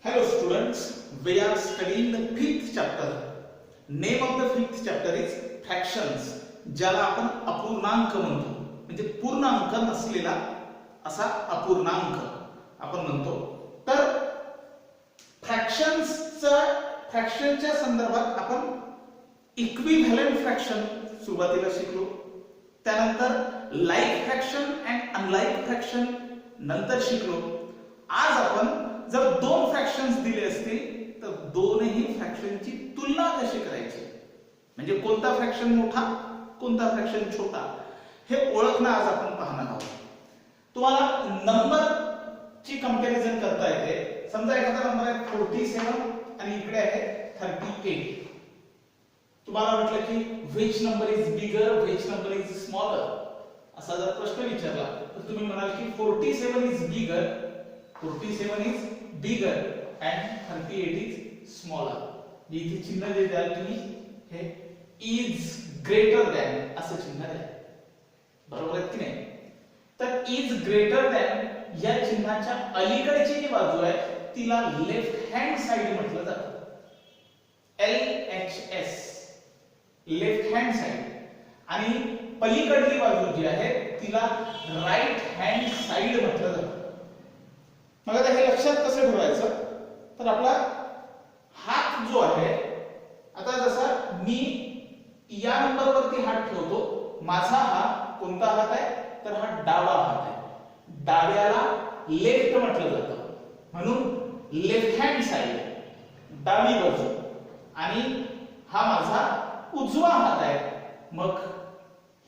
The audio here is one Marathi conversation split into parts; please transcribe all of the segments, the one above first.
Hello students, we are studying the fifth chapter. Name of the fifth chapter is fractions. ज्याला आपण अपूर्णांक म्हणतो, म्हणजे पूर्णांक नसलेला असा अपूर्णांक आपण म्हणतो. तर फ्रॅक्शनच्या संदर्भात आपण इक्विव्हॅलंट फ्रॅक्शन सुरुवातीला शिकलो. त्यानंतर like fraction and unlike fraction नंतर शिकलो. आज आपण जर दोन फ्रॅक्शन्स दिले असतील तर दोनही फ्रॅक्शनची तुलना कशी करायची, म्हणजे कोणता फ्रॅक्शन मोठा कोणता फ्रॅक्शन छोटा हे ओळखणं आज आपण पाहणार आहोत. तुम्हाला नंबरची कंपॅरिझन करता येते. समजा एखादा नंबर आहे 47 आणि इकडे आहे 38. तुम्हाला म्हटलं की which number is bigger, which number is smaller, असा जर प्रश्न विचारला तर तुम्ही म्हणाल की 47 is bigger, 47 is bigger and 38 is smaller. इथे चिन्ह जे द्याल तुम्ही हे is greater than असं चिन्ह द्या. बरोबर आहे की नाही? तर is greater than या चिन्हाच्या अलीकडची जी बाजू आहे तिला लेफ्ट हँड साइड म्हटलं जातं. LHS left hand side. आणि पलीकडली बाजू जी आहे तिला राईट हँड साइड म्हटलं जातं. मग आता हे लक्षात कसं ठेवायचं, तर आपला हात जो आहे, आता जसा मी या नंबरवरती हात ठेवतो, माझा हा कोणता हात आहे तर हा डावा हात आहे. डाव्याला लेफ्ट म्हटलं जातं, म्हणून लेफ्ट हँड साइड डावी बाजू. आणि हा माझा उजवा हात आहे, मग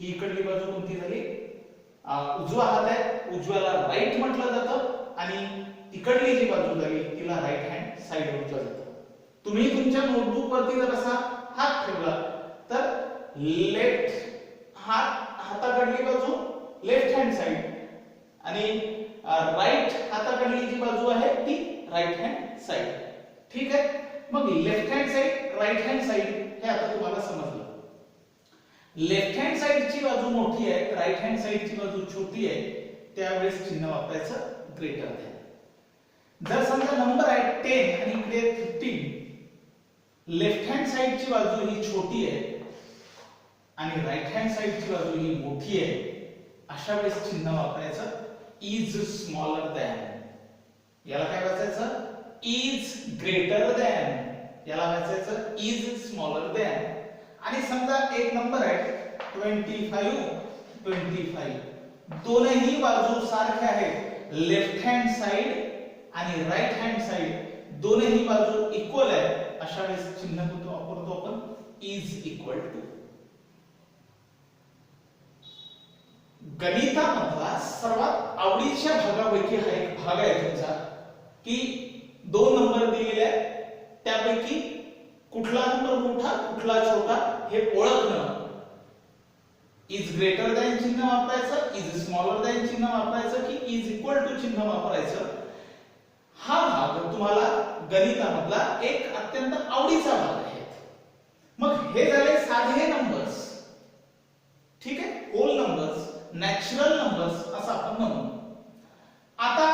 ही इकडली बाजू कोणती झाली, उजवा हात आहे, उजव्याला राईट म्हटलं जातं आणि तिकडली जी बाजू झाली तिला राईट हँड साइड म्हटलं जातं. तुम्ही तुमच्या नोटबुक वरती जर असा हात ठेवला तर लेफ्ट हाताकडली बाजू लेफ्ट हँड साइड आणि राईट हाताकडली जी बाजू आहे ती राईट हँड साइड. ठीक आहे. मग left hand side right hand side हे आता तुम्हाला समजलं. लेफ्ट हँड साइडची बाजू मोठी आहे, राईट हँड साइडची बाजू छोटी आहे, त्यावेळेस चिन्ह वापरायचं ग्रेटर दॅन. जर समजा नंबर आहे 10 आणि इकडे 15, लेफ्ट हँड साइडची बाजू ही छोटी आहे आणि राईट हँड साइडची बाजू ही मोठी आहे, अशा वेळेस चिन्ह वापरायचं इज स्मॉलर दॅन. याला काय वाचायचं, इज ग्रेटर दॅन. याला वाचायचं इज स्मॉलर दॅन. आणि समजा एक नंबर आहे 25, दोनही बाजू सारख्या आहेत, लेफ्ट हँड साइड आणि राईट हँड साइड दोनही बाजू इक्वल आहे, अशा वेळेस चिन्ह वापरतो आपण इज इक्वल टू. गणितामधला सर्वात आवडीच्या भागापैकी हा एक भाग आहे तुमचा, की दोन नंबर दिलेले आहेत, त्यापैकी कुठला नंबर मोठा कुठला छोटा हे ओळखणं. इज ग्रेटर दॅन चिन्ह वापरायचं, इज स्मॉलर दॅन चिन्ह वापरायचं की इज इक्वल टू चिन्ह वापरायचं. हा भाग तुम्हाला गणितामधला एक अत्यंत आवडीचा भाग आहे. मग हे झाले साधे नंबर्स. ठीक आहे, होल नंबर्स, नॅचरल नंबर्स असं आपण म्हणू. आता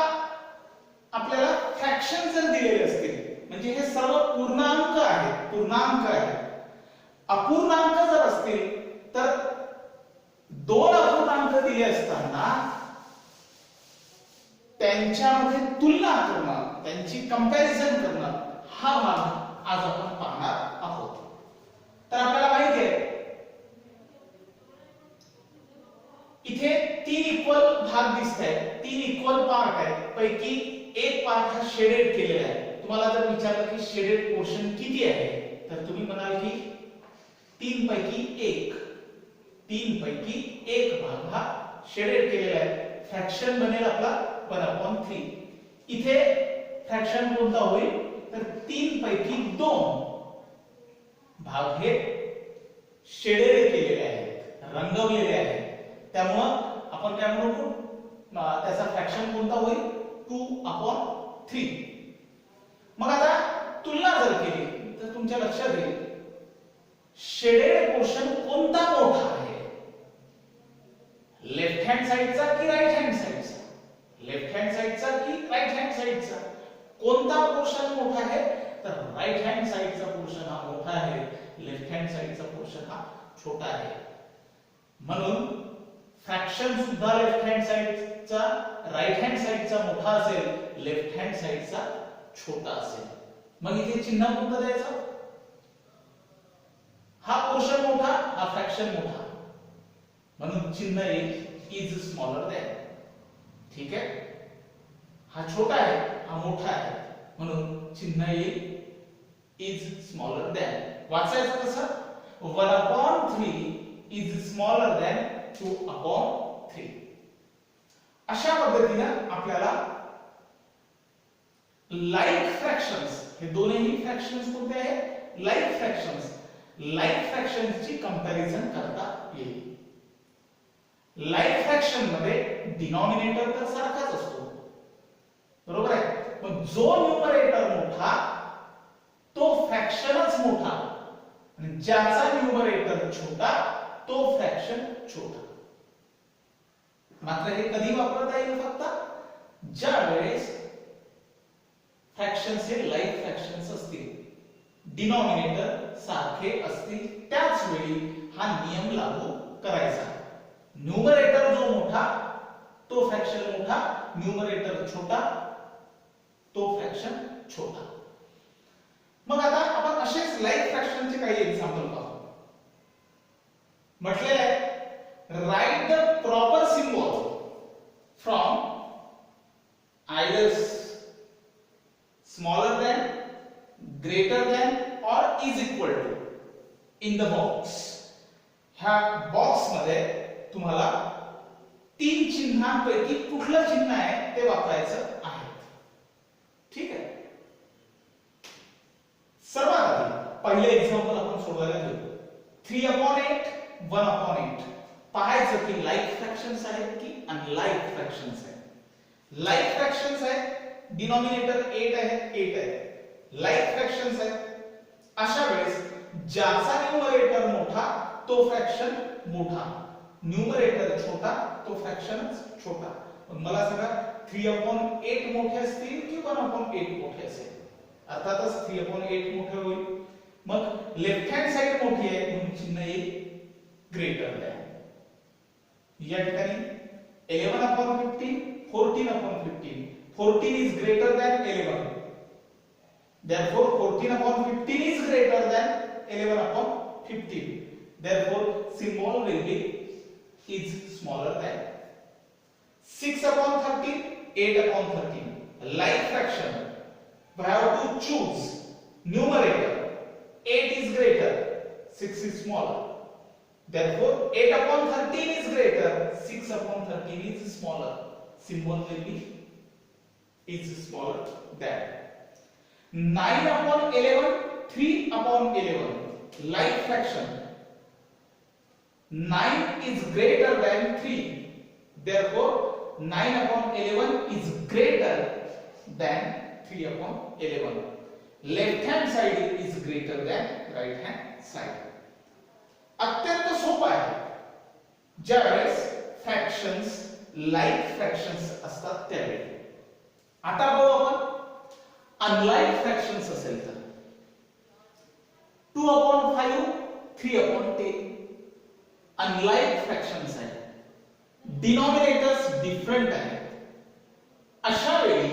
आपल्याला फ्रॅक्शन जर दिलेले असतील, म्हणजे हे सर्व पूर्णांक आहेत, अपूर्णांक जर असतील तर दोन अपूर्णांक दिले असताना त्यांच्यामध्ये तुलना करणं, त्यांची कंपॅरिझन करणं, हा भाग आज आपण पाहणार आहोत. तर आपल्याला माहिती आहे इथे तीन इक्वल भाग दिसत आहेत, तीन इक्वल पार्ट आहेत, पैकी एक पार्ट हा शेडेड केलेला आहे. तुम्हाला जर विचारलं की शेडेड पोर्शन किती आहे तर तुम्ही म्हणाल की तीन पैकी एक भाग हा शेडेड केलेला आहे. फ्रॅक्शन बनेल आपला 1/3. इथे फ्रॅक्शन कोणता होईल तर 3 पैकी 2 भाग हे शेडेड केलेले आहेत, रंगवलेले आहेत. त्यामुळे आपण काय म्हणू, त्याचा फ्रॅक्शन कोणता होईल 2/3. मग आता तुलना जर केली तर तुमच्या लक्षात येईल शेडेड पोर्शन कोणता मोठा आहे, लेफ्ट हँड साइडचा की राईट हँड साइडचा, लेफ्ट हँड साइडचा की राईट हँड साइडचा. कोणता पोर्शन मोठा आहे तर राईट हँड साइडचा पोर्शन हा मोठा आहे, लेफ्ट हँड साइडचा पोर्शन हा छोटा आहे. म्हणून फ्रॅक्शन सुद्धा लेफ्ट हँड साइडचा राईट हँड साइडचा मोठा असेल, लेफ्ट हँड साइडचा छोटा असेल. मग इथे चिन्ह कोणतं द्यायचं? हा पोर्शन मोठा, हा फ्रॅक्शन मोठा, म्हणून चिन्ह येईल इज स्मॉलर दॅन. ठीक आहे, हा छोटा आहे, हा मोठा आहे, म्हणून चिन्ह येईल इज स्मॉलर दॅन. वाचायचं कसं? 1/3 इज स्मॉलर दॅन 2/3. अशा पद्धतीने आपल्याला लाईक फ्रॅक्शन्स, हे दोन्ही फ्रॅक्शन्स कोणते आहेत? Like fractions. लाईक फ्रॅक्शन्सची कंपॅरिझन करता येईल. लाईक फ्रॅक्शन मध्ये डिनॉमिनेटर तर सारखाच असतो, बरोबर आहे, पण जो न्यूमरेटर मोठा तो फ्रॅक्शनच मोठा आणि ज्याचा न्यूमरेटर छोटा तो फ्रॅक्शन छोटा. मात्र हे कधी वापरता येईल? फक्त ज्या वेळेस फ्रॅक्शन्स हे लाईक फ्रॅक्शन्स असतील, डिनॉमिनेटर सारखे असतील, त्याच वेळी हा नियम लागू करायचा. न्यूमरेटर जो मोठा तो फ्रॅक्शन मोठा, न्यूमरेटर छोटा तो फ्रॅक्शन छोटा. मग आता आपण असेच लाईक फ्रॅक्शनचे काही एक्झाम्पल पाहू. म्हटलेलं आहे write the proper symbol from either smaller than, greater than or is equal to in the box. ह्या बॉक्स मध्ये तुम्हाला तीन चिन्हांपैकी कुठलं चिन्ह आहे ते वापरायचं आहे. ठीक आहे, सर्वात आधी पहिले एक्झाम्पल आपण सोडवायला घेऊ. 3/8 1/8. पाहायचं की लाईक फ्रॅक्शन्स आहेत की अनलाईक फ्रॅक्शन्स आहेत. लाईक फ्रॅक्शन्स आहेत, डिनॉमिनेटर 8 आहे, 8 आहे, लाईक फ्रॅक्शन्स आहे. अशा वेळेस ज्याचा न्यूमरेटर मोठा तो फ्रॅक्शन मोठा, न्यूमरेटर छोटा तो फ्रॅक्शनच छोटा. पण मला सांगा 3/8 मोठे असतील की 1/8 मोठे असेल? अर्थातच 3/8 मोठे होईल. मग लेफ्ट हँड साइड मोठी आहे म्हणून चिन्ह येईल ग्रेटर दॅन. या ठिकाणी 11/15 14/15. 14 is greater than 11. Therefore 14/15 is greater than 11/15. Therefore symbol will be is smaller than. 6/13 8/13. Like fraction, we have to choose numerator. 8 is greater, 6 is smaller. Therefore 8/13 is greater, 6/13 is smaller. Symbol will be is smaller than. 9/11 3/11. Like fraction, 9 is greater than 3. Therefore 9/11 is greater than 3/11. Left hand side is greater than right hand side. अत्यंत सोपं आहे. ज्यावेळेस फ्रॅक्शन्स लाईक फ्रॅक्शन्स असतात त्यावेळी. आता बघू आपण अनलाईक फ्रॅक्शन्स असेल तर 2/5 3/10 अनलाईक फ्रॅक्शन्स आहेत, डिनॉमिनेटर्स डिफरंट आहेत. अशा वेळी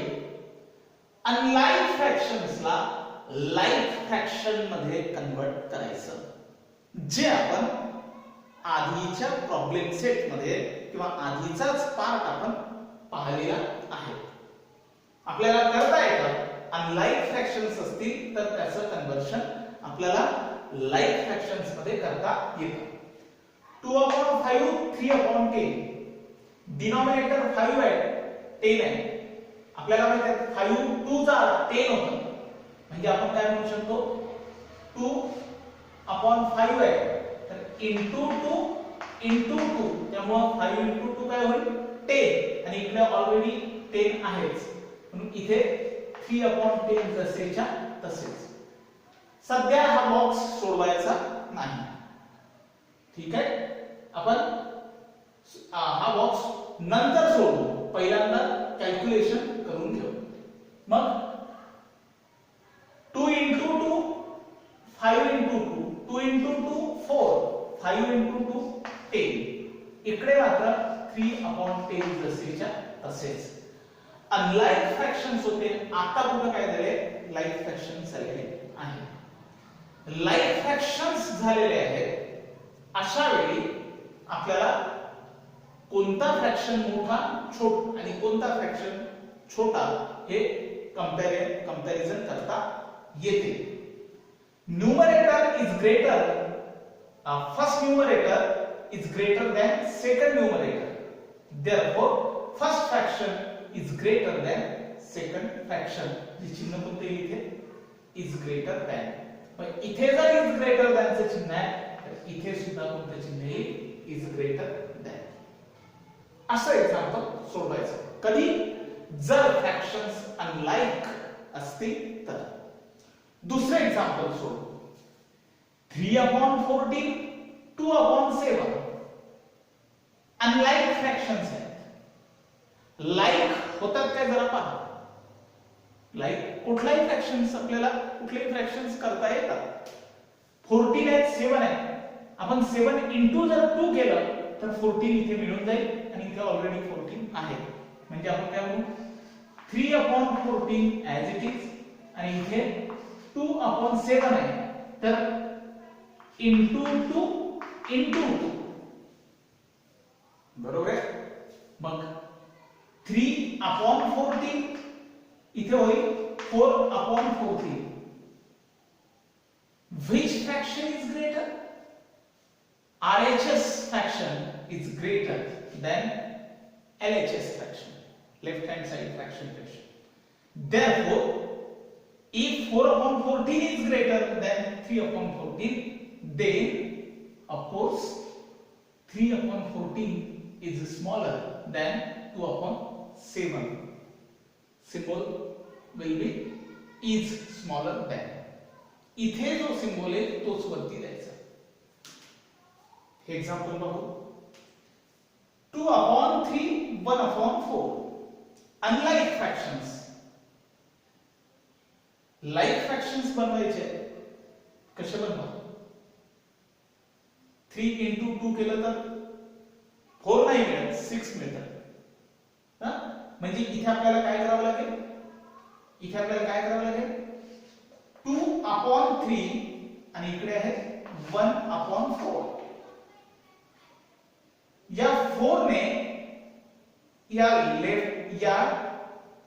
अनलाईक फ्रॅक्शन्सला लाईक फ्रॅक्शन मध्ये कन्वर्ट करायचं, जे आपण आधीच्या प्रॉब्लेम सेट मध्ये किंवा आधीचाच पार्ट आपण पाहिलेला आहे. आपल्याला करता येतं. अनलाईक फ्रॅक्शन्स असतील तर त्याचं कन्वर्शन आपल्याला लाईक फ्रॅक्शन्स मध्ये करता येतं. 2/5 3/10. डिनॉमिनेटर 5 आहे, 10 आहे. आपल्याला माहिती आहे 5 2 चा 10 होतं, म्हणजे आपण काय म्हणू शकतो 2/5 आहे तर into 2 into 2, त्यामुळे 5 into 2 काय होईल 10 आणि इकडे ऑलरेडी 10 आहेच म्हणून इथे 3/10 जसेच्या तसेच. सध्या हा बॉक्स सोडवायचा नाही. ठीक आहे, आपण हा बॉक्स नंतर सोडवू, पहिल्यांदा कॅल्क्युलेशन करून घेऊ. मग 3/10 जसेच्या तसेच. अनलाइक फ्रॅक्शन्स होते, आता कुठे काय झाले, लाईक फ्रॅक्शन्स झालेले आहे. लाईक फ्रॅक्शन्स झालेले आहेत, अशा वेळी आपल्याला कोणता फ्रॅक्शन मोठा छोटा आणि कोणता फ्रॅक्शन छोटा हे कंपॅरिझन करता येते. Numerator is greater, first numerator is greater than second numerator, therefore first fraction is greater than second fraction. जे चिन्ह कोणते इथे is greater than, पण इथे जर is greater than चे चिन्ह आहे तर इथे सुद्धा कोणते चिन्ह येईल is greater than. असं एक्झाम्पल सोडवायचं कधी, जर फ्रॅक्शन्स अनलाइक असतील तर. दुसरे एक्झाम्पल सोड. 3/14 2/7 अनलाइक फ्रॅक्शन्स आहेत. लाइक होतात काय जरा पहा. लाइक कुठलाही फ्रॅक्शन्स आपल्याला कुठलेही फ्रॅक्शन्स करता येतात. 14 आहे, 7 आहे, आपण 7 इंटू जर 2 केलं तर 14 इथे मिळून जाईल आणि इथे ऑलरेडी 14 आहे, म्हणजे आपण काय म्हणू 3/14 ऍज इट इज, आणि इथे 2/7 आहे तर इंटू 2 इंटू 2, बरोबर आहे. मग 3/14 इथे होईल 4/14. Which fraction is greater? RHS fraction is greater than LHS fraction, left hand side fraction. Therefore, if 4/14 is greater than 3/14, then of course 3/14 is smaller than 2/7. Symbol will be is smaller than. इथे जो सिंबल आहे तोच वरती द्यायचा. हे एक्झाम्पल बघू. 2/3 1/4 अनलाइक फ्रॅक्शन्स. लाइक फ्रॅक्शन्स बनवायचे कसे बनवा. 3 इंटू 2 केलं तर 4 नाही मिळत, 6 मिळतात. म्हणजे इथे आपल्याला काय करावं लागेल, इथे आपल्याला काय करावं लागेल 2/3 आणि इकडे आहे 1/4. या 4 ने या लेफ्ट या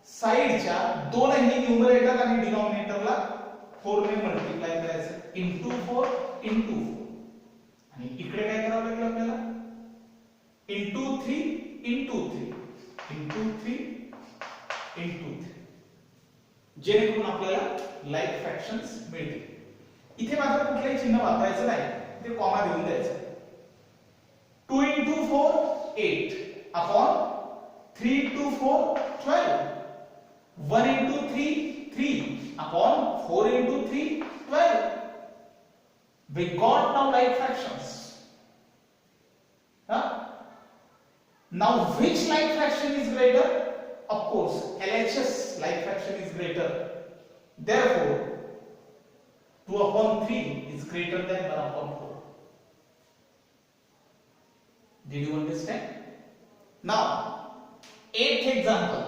साइडच्या दोनही न्यूमरेटर आणि डिनॉमिनेटरला 4 ने मल्टिप्लाय करायचं, इंटू 4 इंटू 4. आणि इकडे काय करावं लागेल आपल्याला इंटू 3 इंटू 3 इंटू 3 इंटू 3, जेणेकरून आपल्याला लाइक फ्रॅक्शन्स मिळतील. इथे मात्र कुठलेही चिन्ह वापरायचं नाही, ते कॉमा देऊन द्यायचं. 2 into 4 8 upon 3 into 4 12, 1 into 3 3 upon 4 into 3 12. We got now like fractions. Now which like fraction is greater? Of course, LHS like fraction is greater. Therefore, 2/3 is greater than 1/4. Did you understand? Now, 8th example.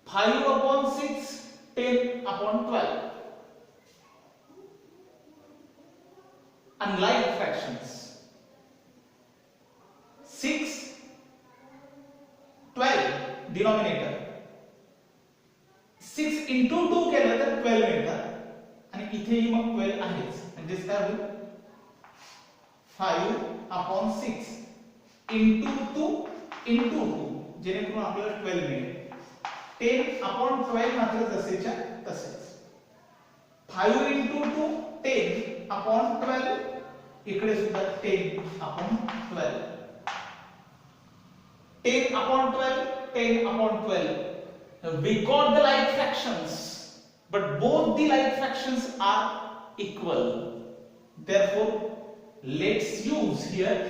5/6 10/12. Unlike fractions. 6 12 denominator. 6 into 2 केलं तर 12 मिळतात आणि इथेही मग 12 आहेच, म्हणजे काय होईल 5/6 into 2 into 2, जेणेकरून आपल्याला 12 मिळेल. 10/12 मात्र जसेच्या तसेच. 5 into 2 10/12, इकडे सुद्धा 10/12. 10/12 10/12. We got the like fractions, but both the like fractions are equal. Therefore, let's use here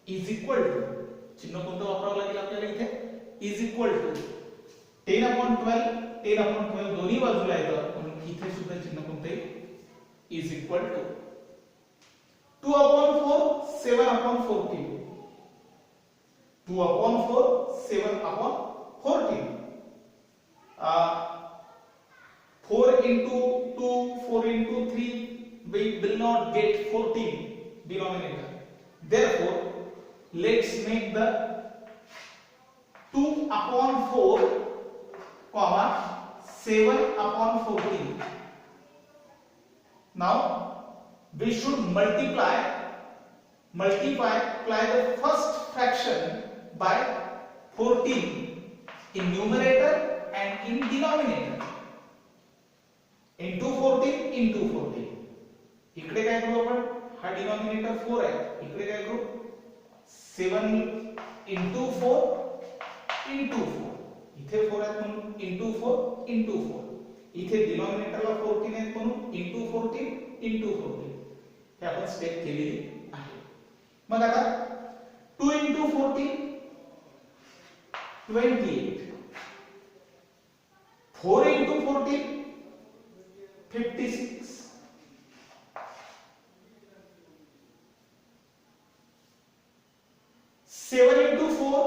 is equal to. चिन्ह कोणतं वापरावं लागेल आपल्याला इथे is equal to. 10/12 10/12 दोन्ही बाजूला येतं, म्हणून इथे सुद्धा चिन्ह कोणतं आहे is equal to. 2/4 7/14. 2 upon 4, 7 upon 14. 4 into 2, 4 into 3, we will not get 14 denominator. Therefore, let's make the 2 upon 4, comma 7 upon 14. Now, we should multiply the first fraction by 14 in numerator and in denominator. into 14 into 14. इकडे काय करू आपण, हा डिनॉमिनेटर 4 आहे, इकडे काय करू 7 into 4 into 4. इथे 4 आहेत म्हणून into 4 into 4. इथे डिनॉमिनेटरला 14 आहेत म्हणून into 14 into 14. हे आपण स्टेप केलेली आहे. मग आता 2 into 14 28. 4 into 14 56. 7 into 4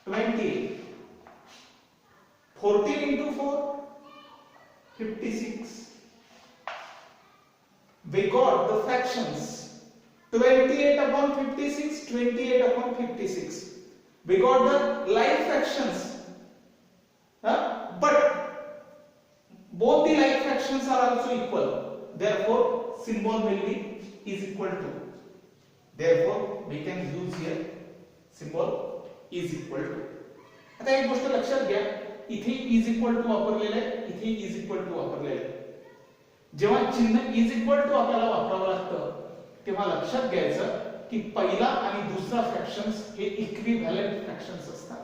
28. 14 into 4 56. We got the fractions 28 upon 56, 28 upon 56. We got the like fractions, but both the like fractions are also equal. Therefore, symbol will be is equal to. Therefore, we can use here symbol is equal to. आता एक गोष्ट लक्षात घ्या, इथे is equal to वापरलेले आहे, इथे is equal to वापरलेले आहे. जेव्हा चिन्ह is equal to आपल्याला वापरावं लागतं तेव्हा लक्षात घ्यायचं की पहिला आणि दुसरा फ्रॅक्शन्स हे इक्विव्हॅलेंट फ्रॅक्शन्स असतात.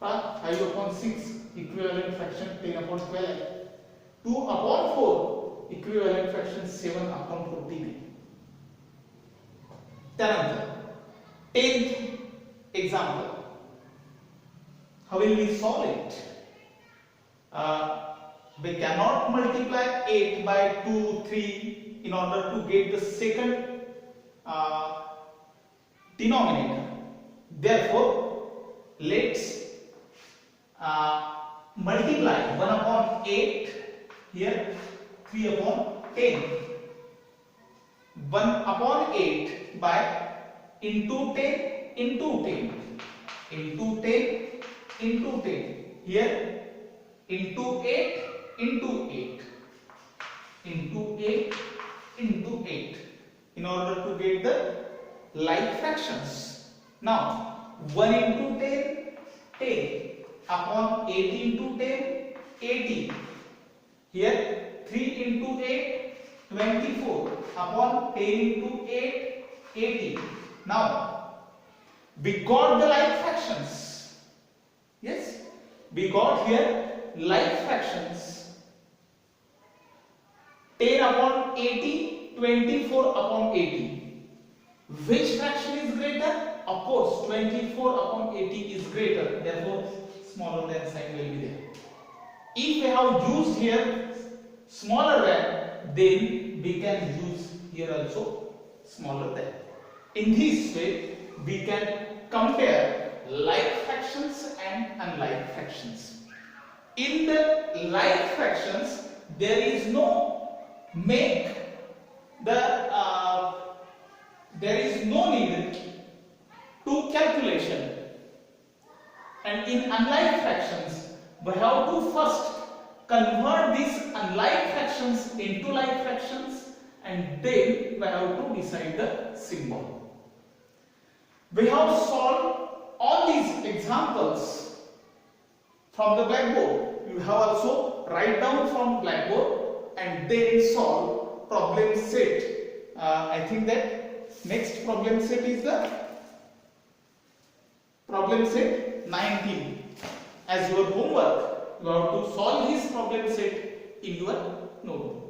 5 upon 6 equivalent fraction 10 upon 12 आहे. 2 upon 4 equivalent fraction 7 upon 14 आहे. त्यानंतर 10th example. How will we solve it? We cannot multiply 8 by 2, 3 in order to get the second denominator. Therefore, let's multiply 1 upon 8 here, 3 upon 10. 1 upon 8 by into 10 into 10 into 10 into 10 here into 8 into 8 into 8 into 8 in order to get the like fractions. Now 1 into 10 10 upon 8 into 10 80. Here 3 into 8 24 upon 10 into 8 80. Now we got the like fractions. Yes, we got here like fractions. 10 upon 80, 24 upon 80. Which fraction is greater? Of course 24 upon 80 is greater, therefore smaller than sign will be there. If we have used here smaller than, then we can use here also smaller than. In this way we can compare like fractions and unlike fractions. In the like fractions there is no make the there is no need to calculation, and in unlike fractions we have to first convert these unlike fractions into like fractions and then we have to decide the symbol. We have solved all these examples from the blackboard. You have also write down from blackboard and then solve problem set. I think that next problem set is the problem set 19. As your homework, you have to solve this problem set in your notebook.